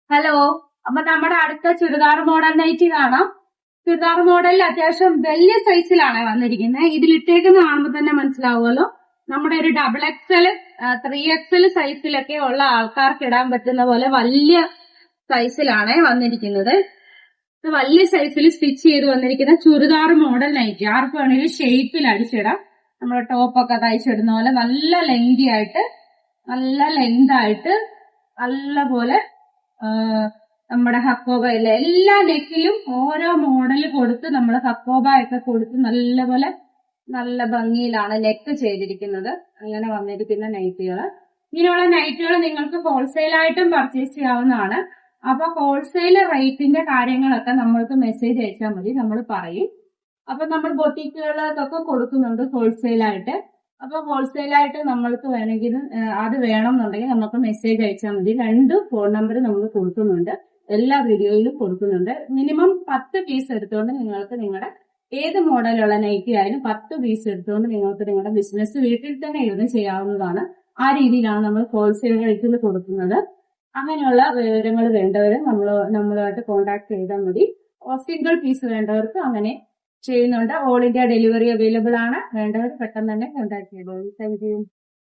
Hello. അപ്പൊ നമ്മുടെ അടുത്ത ചുരിദാർ മോഡൽ നൈറ്റി കാണാം. ചുരിദാർ മോഡലിൽ അത്യാവശ്യം വലിയ സൈസിലാണ് വന്നിരിക്കുന്നത്. ഇതിലിട്ടേക്കുന്ന കാണുമ്പോൾ തന്നെ മനസ്സിലാവുമല്ലോ, നമ്മുടെ ഒരു XXL 3XL സൈസിലൊക്കെ ഉള്ള ആൾക്കാർക്ക് ഇടാൻ പറ്റുന്ന പോലെ വലിയ സൈസിലാണ് വന്നിരിക്കുന്നത്. ഇത് വലിയ സൈസിൽ സ്റ്റിച്ച് ചെയ്ത് വന്നിരിക്കുന്ന ചുരിദാർ മോഡൽ നൈറ്റി. ആർക്ക് വേണമെങ്കിലും ഷേപ്പിൽ അടിച്ചിടാം. നമ്മുടെ ടോപ്പൊക്കെ തയ്ച്ചിടുന്ന പോലെ നല്ല ലെങ്തി ആയിട്ട്, നല്ല പോലെ നമ്മുടെ ഹക്കോബയിലെ എല്ലാ നെക്കിലും ഓരോ മോഡൽ കൊടുത്ത് നമ്മൾ ഹക്കോബയൊക്കെ കൊടുത്ത് നല്ല ഭംഗിയിലാണ് നെക്ക് ചെയ്തിരിക്കുന്നത്. അങ്ങനെ വന്നിരിക്കുന്ന നൈറ്റികൾ. ഇങ്ങനെയുള്ള നൈറ്റികൾ നിങ്ങൾക്ക് ഹോൾസെയിലായിട്ടും പർച്ചേസ് ചെയ്യാവുന്നതാണ്. അപ്പൊ ഹോൾസെയിൽ റേറ്റിന്റെ കാര്യങ്ങളൊക്കെ നമ്മൾക്ക് മെസ്സേജ് അയച്ചാൽ മതി, നമ്മൾ പറയും. അപ്പൊ നമ്മൾ ബൊട്ടീക്കുകളൊക്കെ കൊടുക്കുന്നുണ്ട് ഹോൾസെയിലായിട്ട്. അപ്പൊ ഹോൾസെയിലായിട്ട് നമ്മൾക്ക് വേണമെങ്കിൽ അത് വേണമെന്നുണ്ടെങ്കിൽ നമുക്ക് മെസ്സേജ് അയച്ചാൽ മതി. 2 ഫോൺ നമ്പർ നമ്മൾ കൊടുക്കുന്നുണ്ട്, എല്ലാ വീഡിയോയിലും കൊടുക്കുന്നുണ്ട്. മിനിമം 10 പീസ് എടുത്തുകൊണ്ട് നിങ്ങൾക്ക് നിങ്ങളുടെ ഏത് മോഡലുള്ള നൈറ്റി ആയാലും 10 പീസ് എടുത്തുകൊണ്ട് നിങ്ങൾക്ക് നിങ്ങളുടെ ബിസിനസ് വീട്ടിൽ തന്നെ ഇരുന്ന് ചെയ്യാവുന്നതാണ്. ആ രീതിയിലാണ് നമ്മൾ ഹോൾസെയിൽ റേറ്റിൽ കൊടുക്കുന്നത്. അങ്ങനെയുള്ള വിവരങ്ങൾ വേണ്ടവർ നമ്മളുമായിട്ട് കോൺടാക്ട് ചെയ്താൽ മതി. സിംഗിൾ പീസ് വേണ്ടവർക്ക് അങ്ങനെ ചെയ്യുന്നുണ്ട്. ഓൾ ഇന്ത്യ ഡെലിവറി അവൈലബിൾ ആണ്. വേണ്ടവർ പെട്ടെന്ന് തന്നെ കോൺടാക്ട് ചെയ്തോളൂ. Thank you.